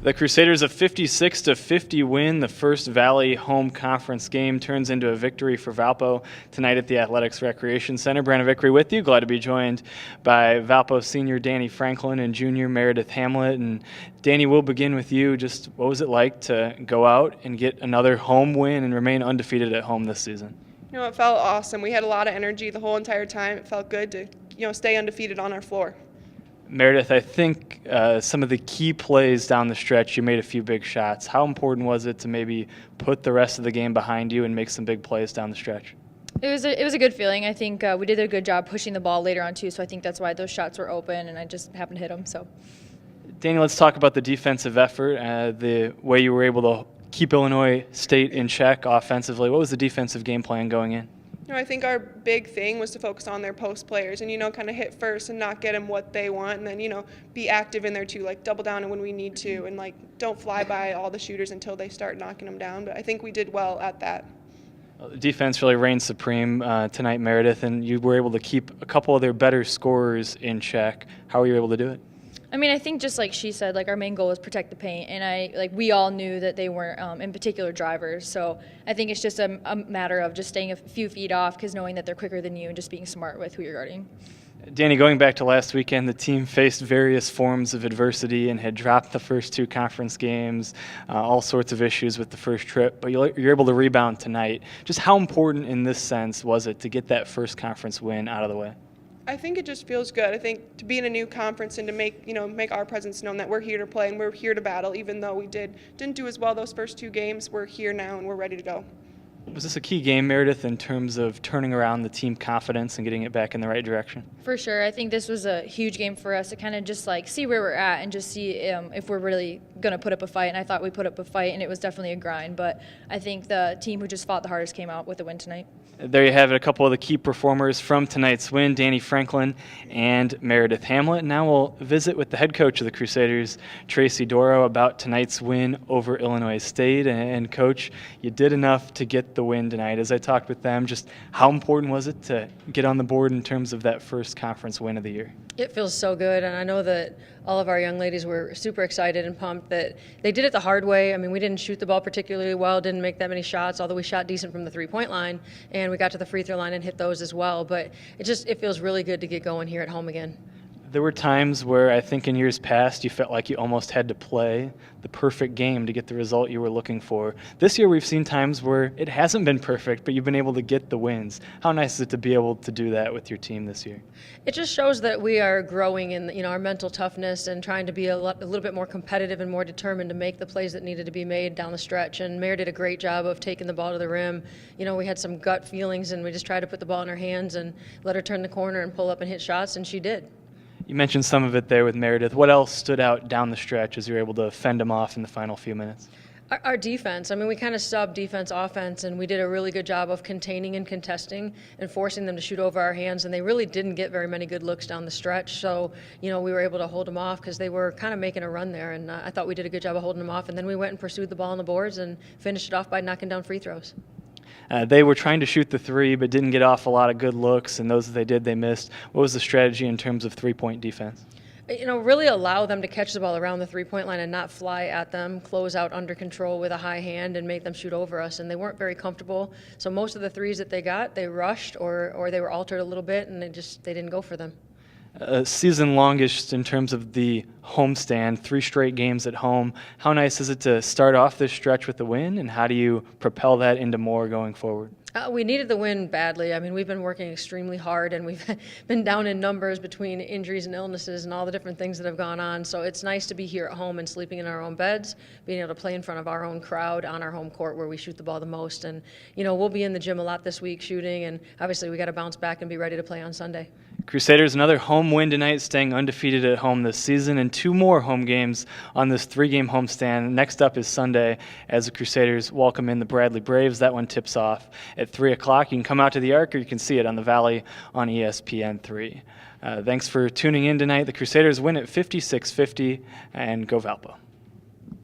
The Crusaders' a 56-50 win. The first Valley home conference game turns into a victory for Valpo tonight at the Athletics Recreation Center. Brandon Vickery with you. Glad to be joined by Valpo senior Danny Franklin and junior Meredith Hamlet. And Danny, we'll begin with you. Just what was it like to go out and get another home win and remain undefeated at home this season? It felt awesome. We had a lot of energy the whole entire time. It felt good to, stay undefeated on our floor. Meredith, I think some of the key plays down the stretch, you made a few big shots. How important was it to maybe put the rest of the game behind you and make some big plays down the stretch? It was a good feeling. I think we did a good job pushing the ball later on too, so I think that's why those shots were open and I just happened to hit them. So, Danny, let's talk about the defensive effort, the way you were able to keep Illinois State in check offensively. What was the defensive game plan going in? I think our big thing was to focus on their post players and, kind of hit first and not get them what they want and then, be active in there too, like double down when we need to and, don't fly by all the shooters until they start knocking them down. But I think we did well at that. Defense really reigned supreme tonight, Meredith, and you were able to keep a couple of their better scorers in check. How were you able to do it? I think just like she said, our main goal was protect the paint, and we all knew that they weren't in particular drivers. So I think it's just a matter of just staying a few feet off, because knowing that they're quicker than you and just being smart with who you're guarding. Danny, going back to last weekend, the team faced various forms of adversity and had dropped the first two conference games, all sorts of issues with the first trip, but you're able to rebound tonight. Just how important in this sense was it to get that first conference win out of the way? I think it just feels good. I think to be in a new conference and to make our presence known that we're here to play and we're here to battle, even though we didn't do as well those first two games, we're here now and we're ready to go. Was this a key game, Meredith, in terms of turning around the team confidence and getting it back in the right direction? For sure. I think this was a huge game for us to kind of just see where we're at and just see if we're really going to put up a fight. And I thought we put up a fight, and it was definitely a grind. But I think the team who just fought the hardest came out with the win tonight. There you have it, a couple of the key performers from tonight's win, Danny Franklin and Meredith Hamlet. Now we'll visit with the head coach of the Crusaders, Tracy Doro, about tonight's win over Illinois State. And Coach, you did enough to get the win tonight. As I talked with them, just how important was it to get on the board in terms of that first conference win of the year? It feels so good, and I know that all of our young ladies were super excited and pumped that they did it the hard way. We didn't shoot the ball particularly well, didn't make that many shots, although we shot decent from the three-point line, and we got to the free throw line and hit those as well. But it feels really good to get going here at home again. There were times where I think in years past you felt like you almost had to play the perfect game to get the result you were looking for. This year we've seen times where it hasn't been perfect, but you've been able to get the wins. How nice is it to be able to do that with your team this year? It just shows that we are growing in our mental toughness and trying to be a little bit more competitive and more determined to make the plays that needed to be made down the stretch. And Mare did a great job of taking the ball to the rim. We had some gut feelings, and we just tried to put the ball in her hands and let her turn the corner and pull up and hit shots, and she did. You mentioned some of it there with Meredith. What else stood out down the stretch as you were able to fend them off in the final few minutes? Our defense. We kind of subbed defense offense, and we did a really good job of containing and contesting and forcing them to shoot over our hands, and they really didn't get very many good looks down the stretch. So, we were able to hold them off because they were kind of making a run there, and I thought we did a good job of holding them off, and then we went and pursued the ball on the boards and finished it off by knocking down free throws. They were trying to shoot the three, but didn't get off a lot of good looks, and those that they did, they missed. What was the strategy in terms of three-point defense? Really allow them to catch the ball around the three-point line and not fly at them, close out under control with a high hand and make them shoot over us. And they weren't very comfortable. So most of the threes that they got, they rushed or they were altered a little bit, and they didn't go for them. Season longest in terms of the homestand, 3 straight games at home. How nice is it to start off this stretch with a win, and how do you propel that into more going forward? We needed the win badly. We've been working extremely hard, and we've been down in numbers between injuries and illnesses and all the different things that have gone on. So it's nice to be here at home and sleeping in our own beds, being able to play in front of our own crowd on our home court where we shoot the ball the most. And, we'll be in the gym a lot this week shooting, and obviously we got to bounce back and be ready to play on Sunday. Crusaders, another home win tonight, staying undefeated at home this season, and 2 more home games on this 3-game homestand. Next up is Sunday as the Crusaders welcome in the Bradley Braves. That one tips off at 3 o'clock. You can come out to the Arc, or you can see it on the Valley on ESPN3. Thanks for tuning in tonight. The Crusaders win at 56-50, and go Valpo.